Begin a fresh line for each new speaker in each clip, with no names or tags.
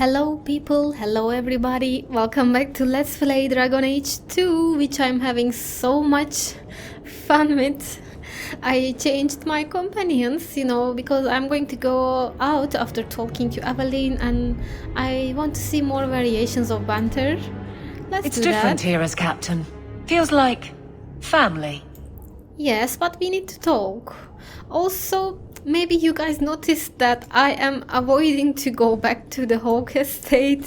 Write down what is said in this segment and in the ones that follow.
Hello people, hello everybody, welcome back to Let's Play Dragon Age 2, which I'm having so much fun with. I changed my companions, because I'm going to go out after talking to Evelyn and I want to see more variations of banter.
It's different here as captain. Feels like family.
Yes, but we need to talk. Also, maybe you guys noticed that I am avoiding to go back to the Hawk Estate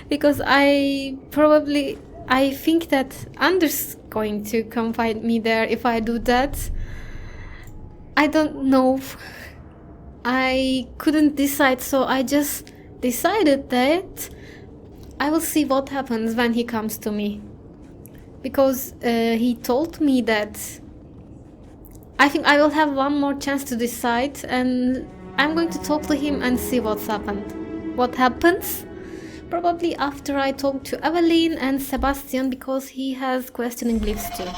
because I think that Anders going to come find me there if I do that. I don't know. I couldn't decide, so I just decided that I will see what happens when he comes to me. Because he told me that I think I will have one more chance to decide, and I'm going to talk to him and see what's happened. What happens? Probably after I talk to Evelyn and Sebastian, because he has questioning glyphs too.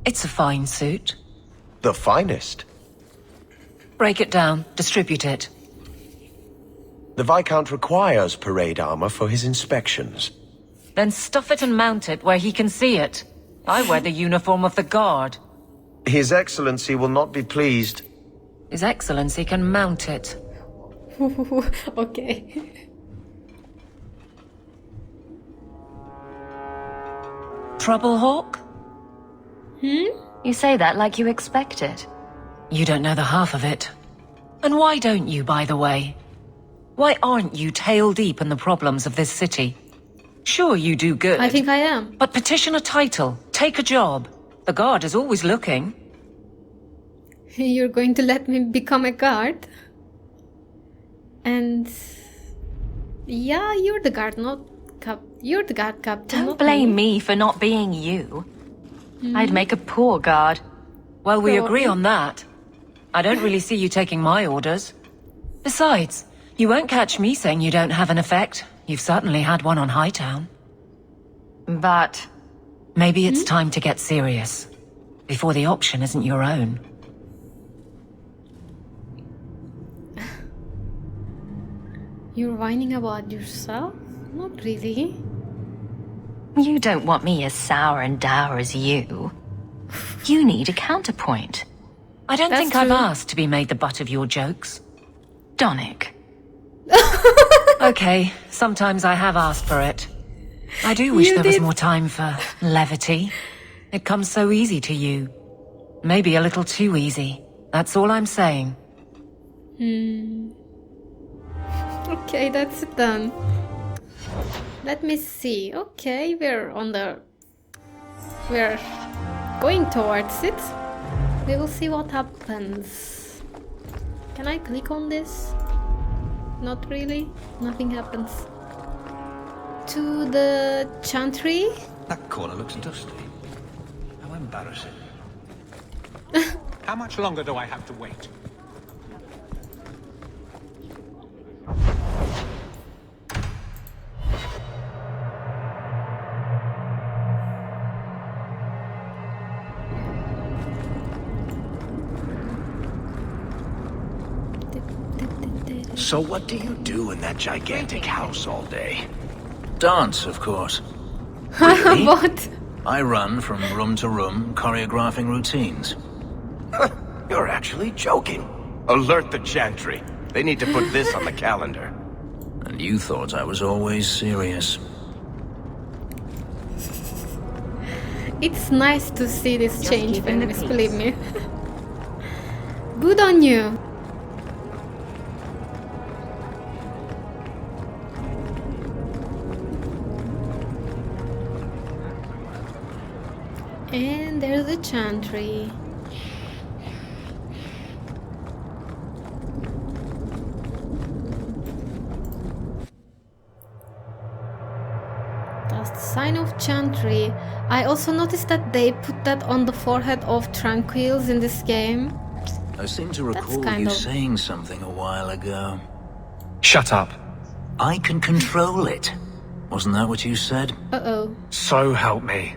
It's a fine suit.
The finest.
Break it down, distribute it.
The Viscount requires parade armor for his inspections.
Then stuff it and mount it where he can see it. I wear the uniform of the guard.
His Excellency will not be pleased.
His Excellency can mount it.
Okay.
Trouble, Hawk?
You say that like you expect it.
You don't know the half of it. And why don't you, by the way? Why aren't you tail deep in the problems of this city? Sure, you do good.
I think I am.
But petition a title, take a job. The guard is always looking.
You're going to let me become a guard? And yeah, you're the guard, you're the guard captain.
Don't blame me for not being you. I'd make a poor guard.
Well, we
Probably.
agree on that. I don't really see you taking my orders. Besides, you won't catch me saying you don't have an effect. You've certainly had one on Hightown.
But
Maybe it's time to get serious, before the option isn't your own.
You're whining about yourself? Not really.
you don't want me as sour and dour as you. You need a counterpoint.
I don't
That's
think I've
true.
asked to be made the butt of your jokes.
Donick.
Okay, sometimes I have asked for it. I do wish
You
there was
did.
more time for levity. It comes so easy to you. Maybe a little too easy. That's all I'm saying.
Okay, that's it done. Let me see. Okay, we're going towards it. We will see what happens. Can I click on this? Not really. Nothing happens. To the Chantry.
That corner looks dusty. How embarrassing. How much longer do I have to wait?
So what do you do in that gigantic house all day? Dance, of course. Really?
What?
I run from room to room, choreographing routines.
You're actually joking. Alert the Chantry. They need to put this on the calendar.
And you thought I was always serious.
It's nice to see this
Just
change,
keeping the
Fenris,
peace.
believe me. Good on you. And there's the Chantry. That's the sign of Chantry. I also noticed that they put that on the forehead of Tranquils in this game.
I seem to recall
kind
you
of-
saying something a while ago.
Shut up.
I can control it. Wasn't that what you said?
Uh-oh.
So help me.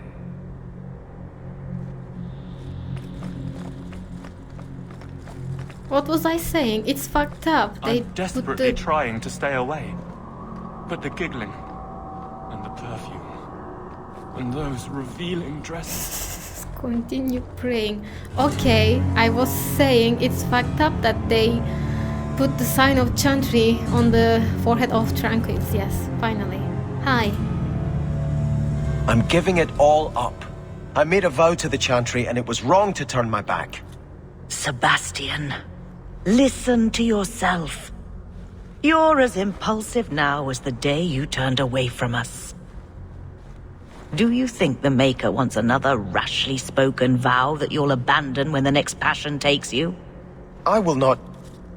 What was I saying? It's fucked up. They
I'm
put
desperately
the...
trying to stay away. But the giggling, and the perfume, and those revealing dresses.
Continue praying. Okay, I was saying it's fucked up that they put the sign of Chantry on the forehead of Tranquil. Yes, finally. Hi.
I'm giving it all up. I made a vow to the Chantry, and it was wrong to turn my back.
Sebastian, listen to yourself. You're as impulsive now as the day you turned away from us. Do you think the Maker wants another rashly spoken vow that you'll abandon when the next passion takes you?
I will not...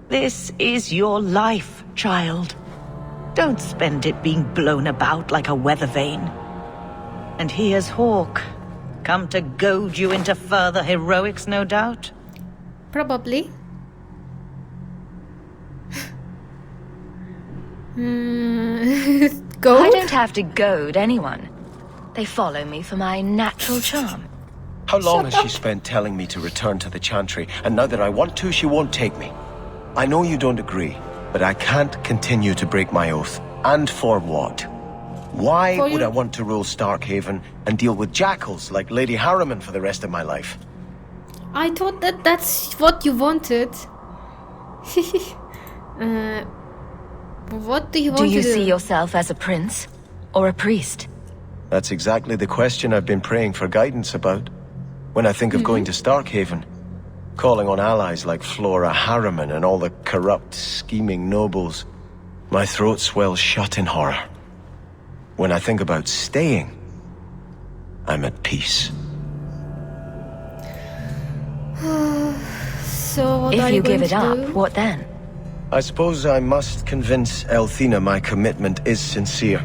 This is your life, child. Don't spend it being blown about like a weather vane. And here's Hawk, come to goad you into further heroics, no doubt?
Probably. Goat?
I don't have to goad anyone. They follow me for my natural charm.
How long has she spent telling me to return to the Chantry, and now that I want to, she won't take me? I know you don't agree, but I can't continue to break my oath. And for what? Why would I want to rule Starkhaven and deal with jackals like Lady Harriman for the rest of my life?
I thought that that's what you wanted. What do you want to do?
Do you see yourself as a prince or a priest?
That's exactly the question I've been praying for guidance about. When I think of going to Starkhaven, calling on allies like Flora Harriman and all the corrupt, scheming nobles, my throat swells shut in horror. When I think about staying, I'm at peace.
So what are
If you give
going
it
to
up,
do?
what then?
I suppose I must convince Elthina my commitment is sincere.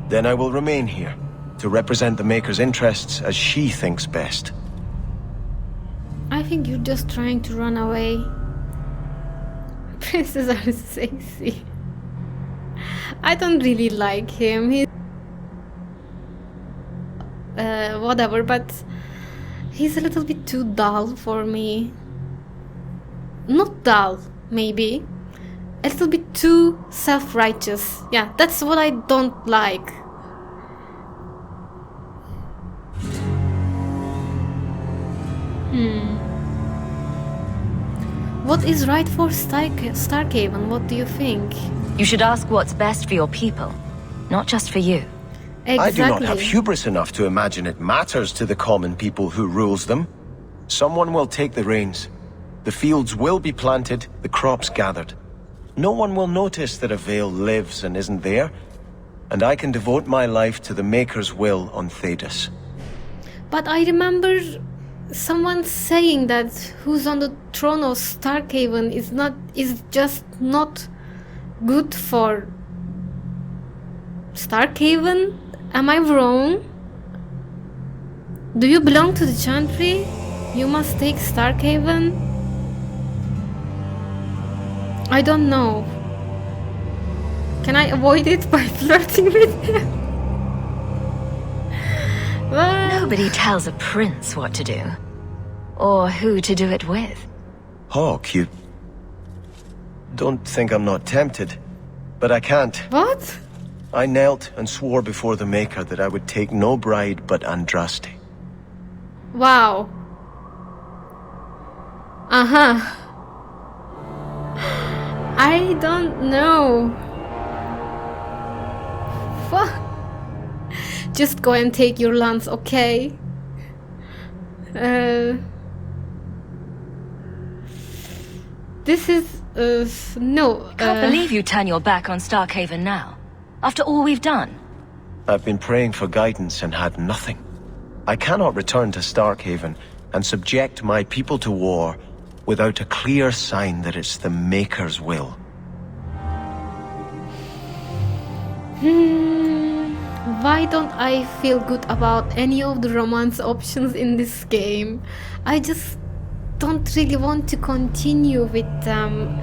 Then I will remain here, to represent the Maker's interests as she thinks best.
I think you're just trying to run away. Princes are sexy. I don't really like him. He's whatever, but he's a little bit too dull for me. Not dull, maybe. A little bit too self-righteous. Yeah, that's what I don't like. What is right for Starkhaven? What do you think?
You should ask what's best for your people, not just for you.
Exactly.
I do not have hubris enough to imagine it matters to the common people who rules them. Someone will take the reins. The fields will be planted, the crops gathered. No one will notice that a Vale lives and isn't there, and I can devote my life to the Maker's will on Thedas.
But I remember someone saying that who's on the throne of Starkhaven is just not good for Starkhaven? Am I wrong? Do you belong to the Chantry? You must take Starkhaven? I don't know. Can I avoid it by flirting with him? Well,
Nobody tells a prince what to do, or who to do it with.
Hawk, you... Don't think I'm not tempted, but I can't.
what?
I knelt and swore before the Maker that I would take no bride but Andraste.
Wow. Uh-huh. I don't know. What? Just go and take your lance, okay? This is... no.
Can't believe you turn your back on Starkhaven now, after all we've done.
I've been praying for guidance and had nothing. I cannot return to Starkhaven and subject my people to war without a clear sign that it's the Maker's will.
Why don't I feel good about any of the romance options in this game? I just don't really want to continue with them.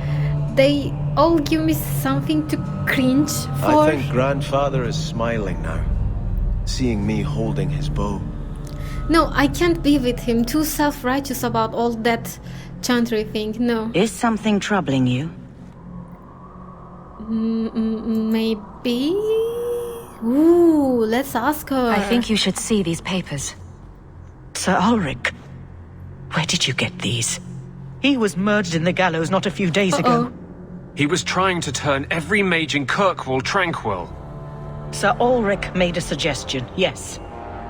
They all give me something to cringe for.
I think Grandfather is smiling now, seeing me holding his bow.
No, I can't be with him. Too self-righteous about all that Chantry thing, no.
Is something troubling you?
Maybe? Ooh, let's ask her.
I think you should see these papers.
Sir Ulrich, where did you get these? He was murdered in the gallows not a few days ago.
He was trying to turn every mage in Kirkwall tranquil.
Sir Ulrich made a suggestion, yes.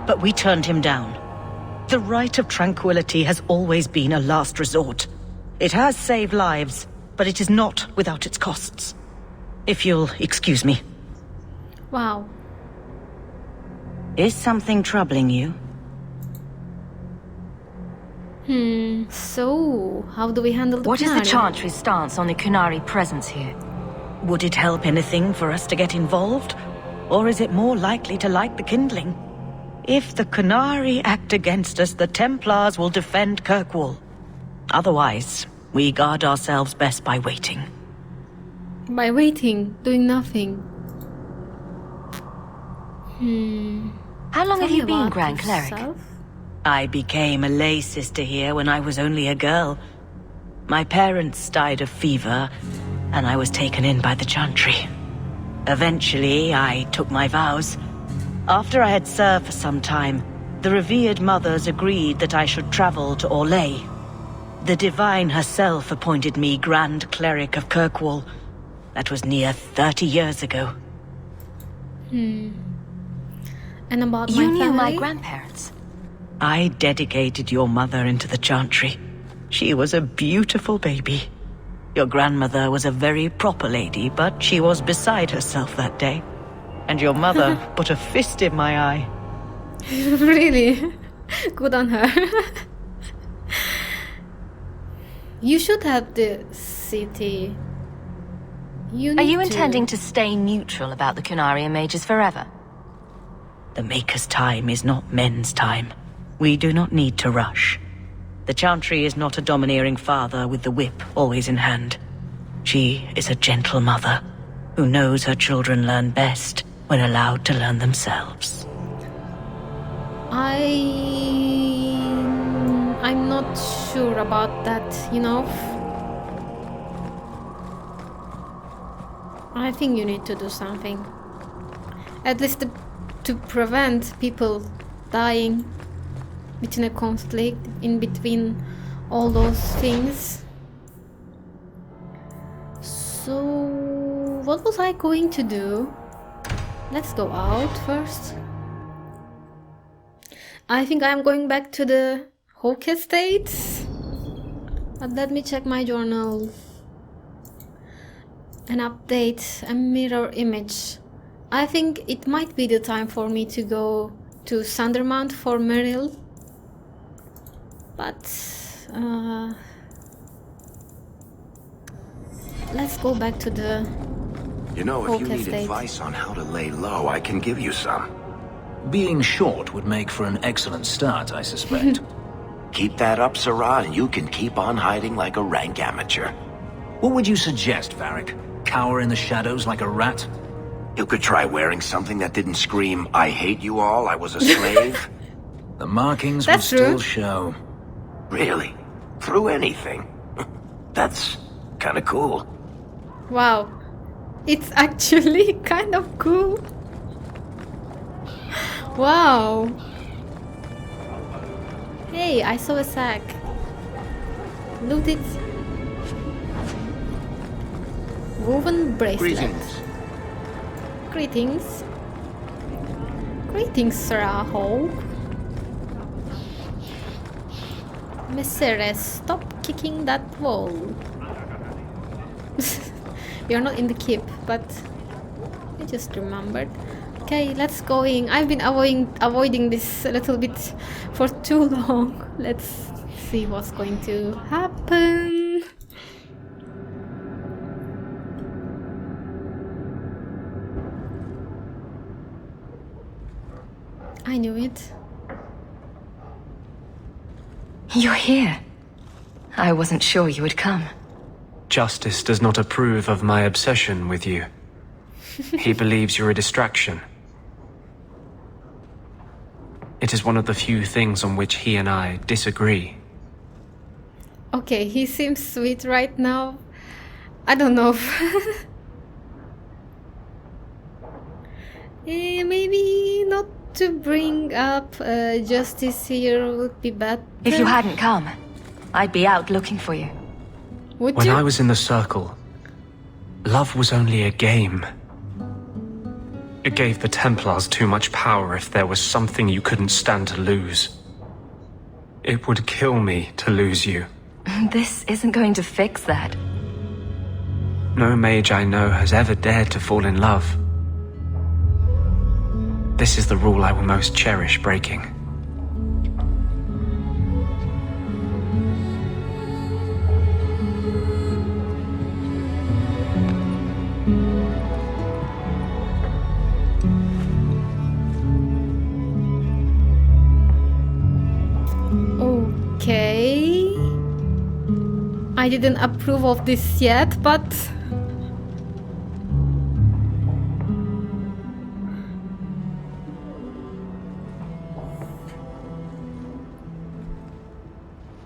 But we turned him down. The right of tranquility has always been a last resort. It has saved lives, but it is not without its costs. If you'll excuse me.
Wow.
Is something troubling you?
So, how do we handle the
What is the
Kunari?
Chantry's stance on the Kunari presence here?
Would it help anything for us to get involved? Or is it more likely to light the kindling? If the Kunari act against us, the Templars will defend Kirkwall. Otherwise, we guard ourselves best by waiting.
By waiting, doing nothing.
How long have
Tell
you
me
been
about
Grand Cleric?
yourself.
I became a lay sister here when I was only a girl. My parents died of fever, and I was taken in by the Chantry. Eventually, I took my vows. After I had served for some time, the revered mothers agreed that I should travel to Orlais. The Divine herself appointed me Grand Cleric of Kirkwall. That was near 30 years ago.
And about
You
my
knew my
family?
grandparents.
I dedicated your mother into the Chantry. She was a beautiful baby. Your grandmother was a very proper lady, but she was beside herself that day. And your mother put a fist in my eye.
Really? Good on her. You should have the city.
Are you intending to stay neutral about the Kunari and mages forever?
The Maker's time is not men's time. We do not need to rush. The Chantry is not a domineering father with the whip always in hand. She is a gentle mother who knows her children learn best when allowed to learn themselves.
I'm not sure about that, you know. I think you need to do something. At least to prevent people dying between a conflict, in between all those things. So, what was I going to do? Let's go out first. I think I'm going back to the Hawk Estate. But let me check my journal. An update, a mirror image. I think it might be the time for me to go to Sundermount for Meryl. But let's go back to the
You know, if
Hawk
you need
Estate.
advice on how to lay low, I can give you some.
Being short would make for an excellent start, I suspect.
Keep that up, Sirrah, and you can keep on hiding like a rank amateur.
What would you suggest, Varric? Cower in the shadows like a rat?
You could try wearing something that didn't scream, "I hate you all, I was a slave."
The markings
That's
would still
true.
show.
Really? Through anything? That's kinda cool.
Wow, it's actually kind of cool. Wow. Hey, I saw a sack. Loot it. Woven bracelet. Greetings. Greetings, Sarah Hawk. Messere, stop kicking that wall. You're not in the keep, but I just remembered. Okay, let's go in. I've been avoiding this a little bit for too long. Let's see what's going to happen. I knew it.
You're here. I wasn't sure you would come.
Justice does not approve of my obsession with you. He believes you're a distraction. It is one of the few things on which he and I disagree.
Okay, he seems sweet right now. I don't know. Maybe not to bring up justice here would be better.
If you hadn't come, I'd be out looking for you.
Would
When
you?
I was in the circle, love was only a game. It gave the Templars too much power if there was something you couldn't stand to lose. It would kill me to lose you.
This isn't going to fix that.
No mage I know has ever dared to fall in love. This is the rule I will most cherish breaking.
Okay. I didn't approve of this yet, but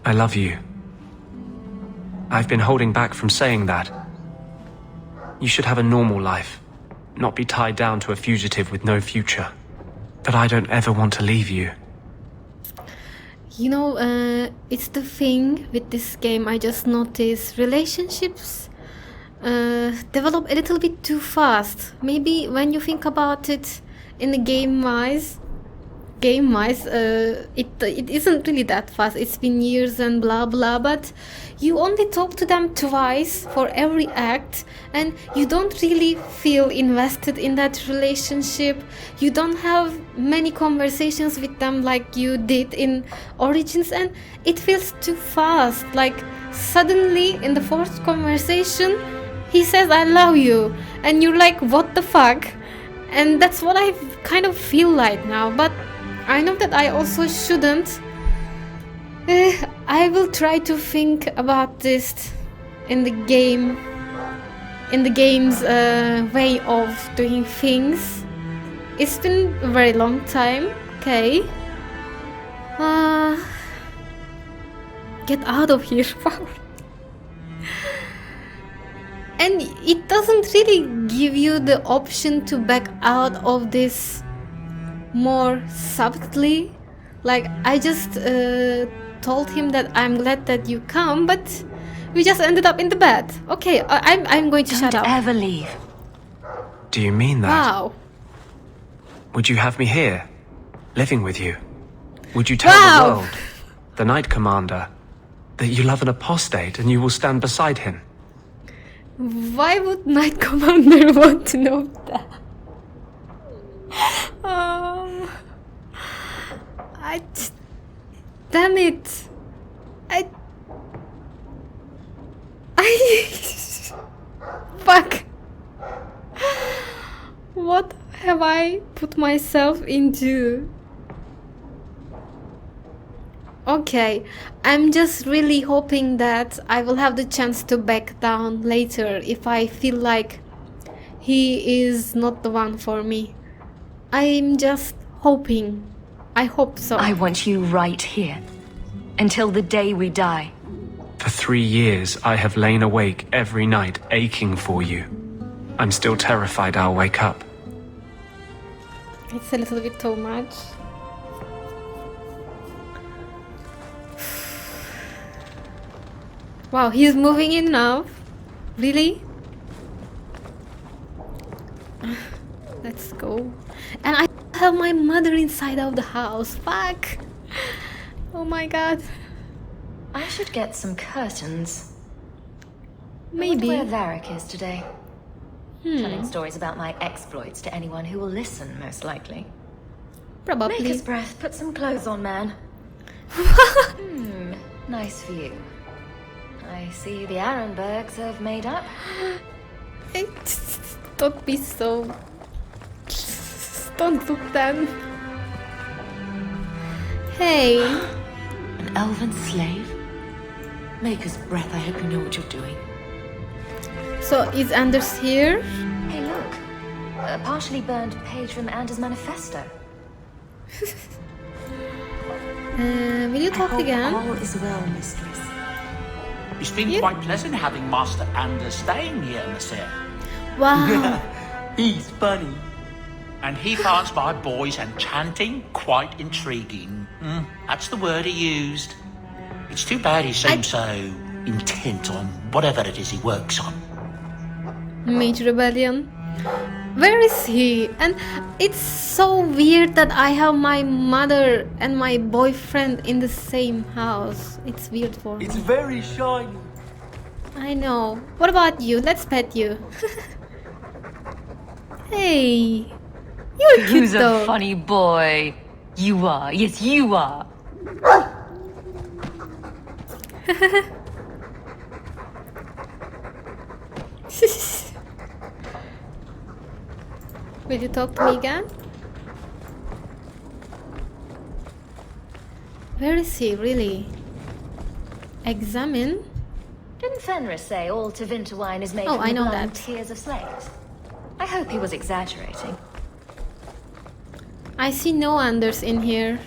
I love you. I've been holding back from saying that. You should have a normal life, not be tied down to a fugitive with no future. But I don't ever want to leave you.
you know, it's the thing with this game. I just noticed relationships develop a little bit too fast. Maybe when you think about it in the game-wise, it isn't really that fast. It's been years and blah blah, but you only talk to them twice for every act, and you don't really feel invested in that relationship. You don't have many conversations with them like you did in Origins, and it feels too fast. Like suddenly in the fourth conversation he says I love you, and you're like, what the fuck? And that's what I kind of feel like now, but I know that I also shouldn't. I will try to think about this in the game's way of doing things. It's been a very long time. Okay. Get out of here. And it doesn't really give you the option to back out of this more subtly. Like, I just told him that I'm glad that you come, but we just ended up in the bed. Okay, I'm going to shut up.
Don't ever leave.
Do you mean that?
Wow.
Would you have me here, living with you? Would you tell
Wow.
the world, the Knight Commander, that you love an apostate and you will stand beside him?
Why would Knight Commander want to know that? Damn it. Fuck. What have I put myself into? Okay, I'm just really hoping that I will have the chance to back down later if I feel like he is not the one for me. I'm just hoping. I hope so.
I want you right here. Until the day we die.
For 3 years, I have lain awake every night, aching for you. I'm still terrified I'll wake up.
It's a little bit too much. Wow, he's moving in now. Really? Let's go. And I have my mother inside of the house. Fuck. Oh my god.
I should get some curtains.
Maybe.
I wonder where Varric is today. Telling stories about my exploits to anyone who will listen, most likely.
Probably.
Make his breath, put some clothes on, man. Nice for you. I see the Arenbergs have made up.
Don't be so... Don't look then. Hey.
An elven slave? Maker's breath, I hope you know what you're doing.
So is Anders here?
Hey, look. A partially burned page from Anders' manifesto.
Will you
I
talk
hope
again?
all is well, mistress.
It's been quite pleasant having Master Anders staying here, monsieur.
Wow.
He's funny.
And he finds my boys and chanting quite intriguing. That's the word he used. It's too bad he seems so intent on whatever it is he works on.
Mage Rebellion. Where is he? And it's so weird that I have my mother and my boyfriend in the same house. It's weird for me.
It's very shiny.
I know. What about you? Let's pet you. Hey. You're cute
Who's
though.
a funny boy? You are. Yes, you are.
Will you talk to me again? Where is he, really? Examine?
Didn't Fenris say all to Winterwine is made
Oh,
from
I
the
know
blood
that.
and tears of slaves? I hope he was exaggerating.
I see no Anders in here.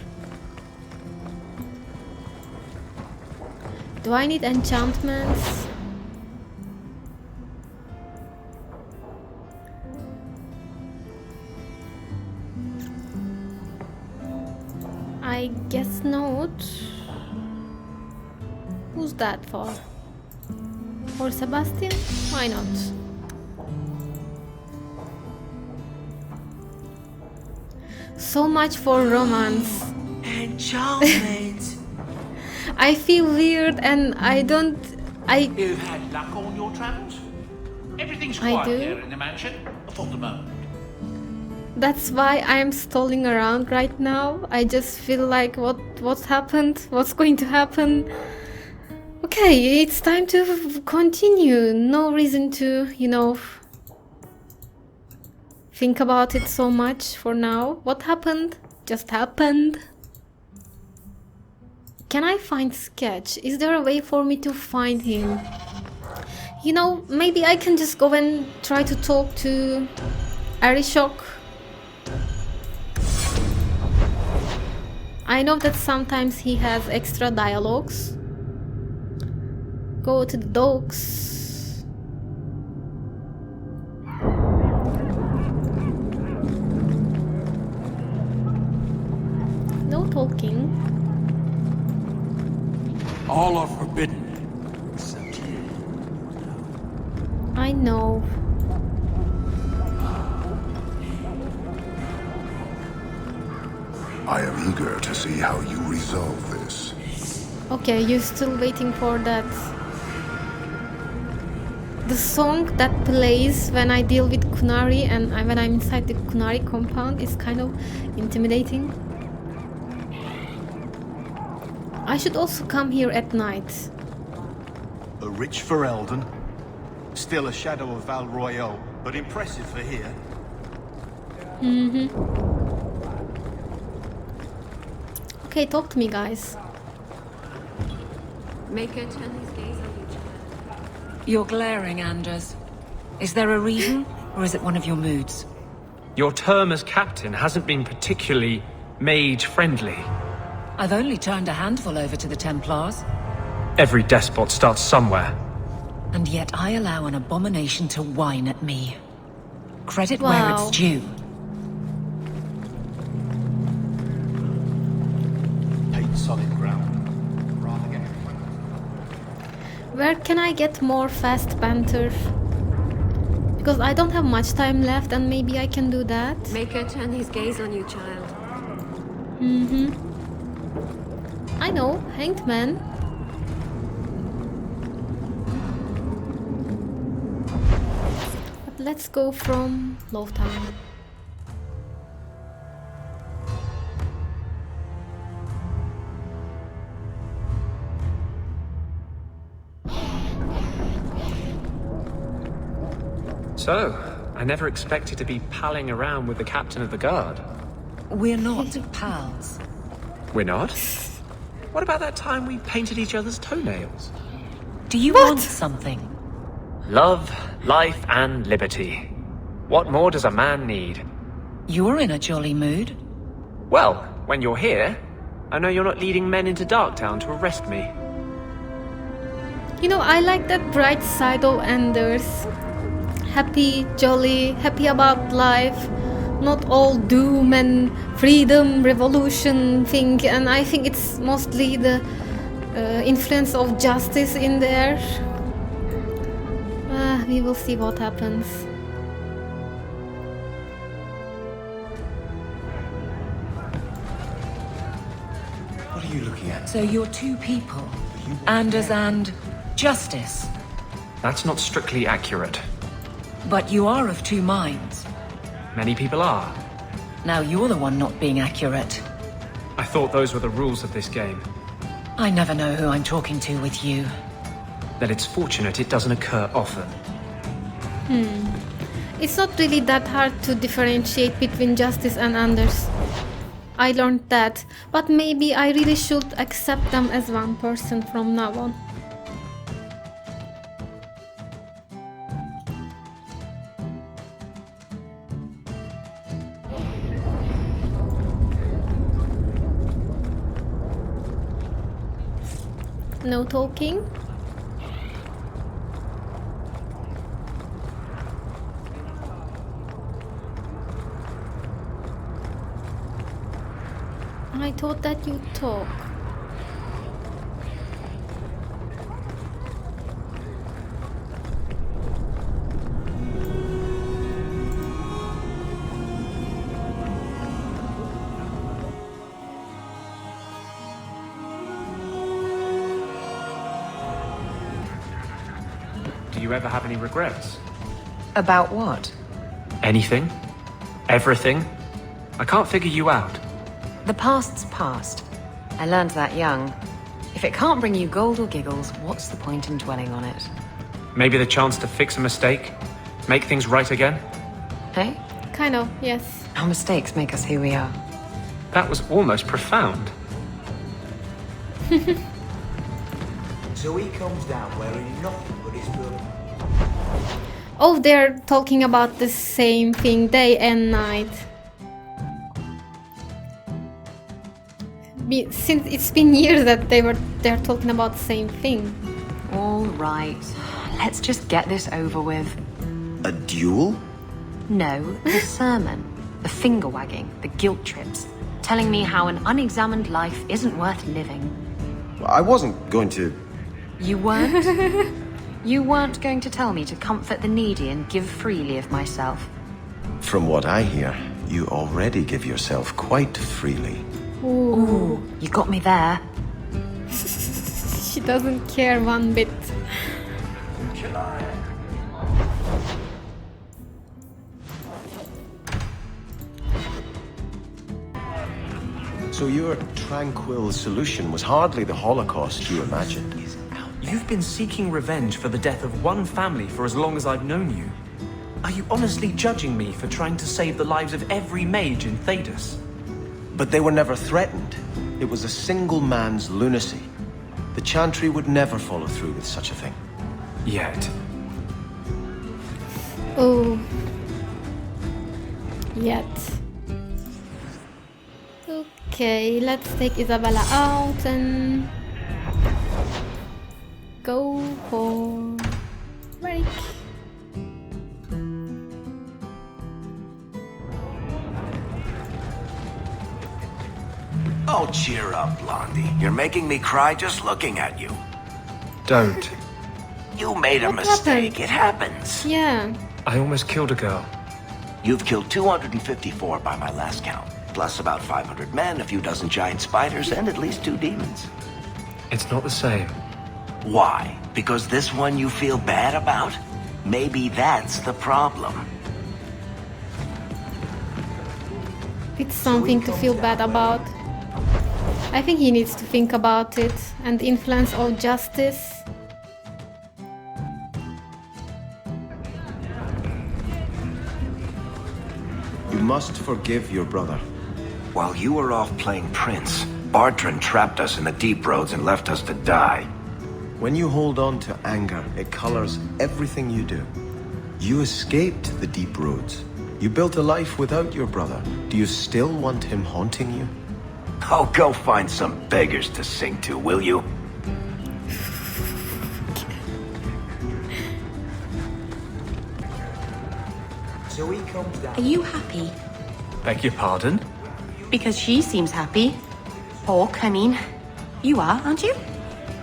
Do I need enchantments? I guess not. Who's that for? For Sebastian? Why not? So much for romance.
Enchantment.
I feel weird and I don't...
You've had luck on your travels? Everything's
I
quiet
do.
here in the mansion, for the moment.
That's why I'm stalling around right now. I just feel like what's happened? What's going to happen? Okay, it's time to continue. No reason to, think about it so much for now. What happened? Just happened. Can I find Sketch? Is there a way for me to find him? Maybe I can just go and try to talk to Arishok. I know that sometimes he has extra dialogues. Go to the docks. No talking.
All are forbidden, except you.
I know.
I am eager to see how you resolve this.
Okay, you're still waiting for that. The song that plays when I deal with Kunari and when I'm inside the Kunari compound is kind of intimidating. I should also come here at night.
A rich for Eldon, still a shadow of Val Royale, but impressive for here.
Okay, talk to me, guys.
Make her turn his gaze on you, child.
You're glaring, Anders. Is there a reason, or is it one of your moods?
Your term as captain hasn't been particularly mage-friendly.
I've only turned a handful over to the Templars.
Every despot starts somewhere.
And yet I allow an abomination to whine at me. Credit where it's due.
Take solid ground.
Where can I get more fast banter? Because I don't have much time left and maybe I can do that.
Make her turn his gaze on you, child.
I know, Hanged Man. But let's go from Lowtown.
So, I never expected to be palling around with the captain of the guard.
We're not pals.
We're not? What about that time we painted each other's toenails?
Do you want something?
Love, life, and liberty. What more does a man need?
You're in a jolly mood.
Well, when you're here, I know you're not leading men into Darktown to arrest me.
You know, I like that bright side of Anders. Happy, jolly, happy about life. Not all doom and freedom, revolution thing. And I think it's mostly the influence of justice in there. We will see what happens.
What are you looking at?
So you're two people. Anders and Justice.
That's not strictly accurate.
But you are of two minds.
Many people are.
Now you're the one not being accurate.
I thought those were the rules of this game.
I never know who I'm talking to with you.
Then it's fortunate it doesn't occur often.
It's not really that hard to differentiate between Justice and Anders. I learned that, but maybe I really should accept them as one person from now on. No talking? I thought that you'd talk.
Do you ever have any regrets?
About what?
Anything? Everything? I can't figure you out.
The past's past. I learned that young. If it can't bring you gold or giggles, what's the point in dwelling on it?
Maybe the chance to fix a mistake? Make things right again?
Hey?
Kind of, yes.
Our mistakes make us who we are.
That was almost profound.
So he comes down wearing nothing but his blood.
Oh, they're talking about the same thing day and night. Since it's been years that they're talking about the same thing.
All right. Let's just get this over with.
A duel?
No, the sermon. The finger wagging. The guilt trips. Telling me how an unexamined life isn't worth living.
I wasn't going to...
You weren't? You weren't going to tell me to comfort the needy and give freely of myself.
From what I hear, you already give yourself quite freely.
Ooh, you got me there.
She doesn't care one bit.
So your tranquil solution was hardly the Holocaust you imagined.
You've been seeking revenge for the death of one family for as long as I've known you. Are you honestly judging me for trying to save the lives of every mage in Thedas?
But they were never threatened. It was a single man's lunacy. The Chantry would never follow through with such a thing.
Yet.
Oh. Yet. Okay, let's take Isabella out and go for break.
Oh, cheer up, Blondie. You're making me cry just looking at you.
Don't.
You made a mistake.
Happened?
It happens.
Yeah.
I almost killed a girl.
You've killed 254 by my last count. Plus about 500 men, a few dozen giant spiders, and at least 2 demons.
It's not the same.
Why? Because this one you feel bad about? Maybe that's the problem.
It's something to feel bad about. I think he needs to think about it and the influence of justice.
You must forgive your brother.
While you were off playing Prince, Bartrand trapped us in the deep roads and left us to die.
When you hold on to anger, it colors everything you do. You escaped the deep roads. You built a life without your brother. Do you still want him haunting you?
Oh, go find some beggars to sing to, will you?
comes down...
Are you happy?
Beg your pardon?
Because she seems happy. Hawk, I mean. You are, aren't you?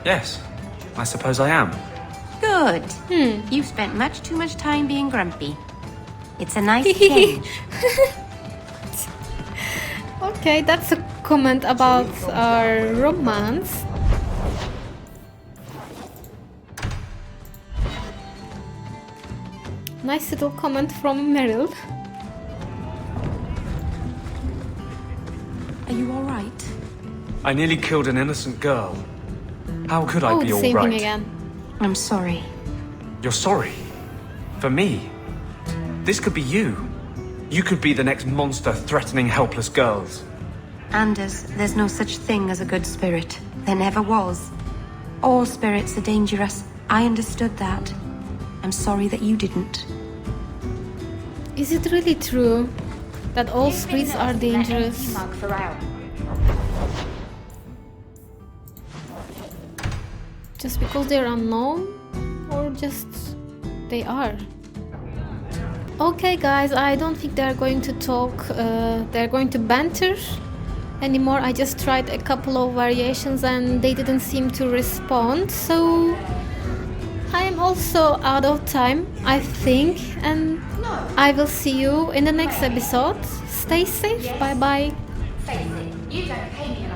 Yes, I suppose I am.
Good. You've spent much too much time being grumpy. It's a nice change.
Okay, that's a comment about our romance. Nice little comment from Meryl.
Are you all right?
I nearly killed an innocent girl. How could I be
the
all
same
right?
thing again.
I'm sorry.
You're sorry? For me? This could be you. You could be the next monster threatening helpless girls.
Anders, there's no such thing as a good spirit. There never was. All spirits are dangerous. I understood that. I'm sorry that you didn't.
Is it really true that all spirits are dangerous? Just because they're unknown? Or just they are? Okay guys, I don't think they're going to talk, they're going to banter anymore. I just tried a couple of variations and they didn't seem to respond, so I am also out of time, I think, and I will see you in the next episode. Stay safe, bye bye.
Face it, you don't pay me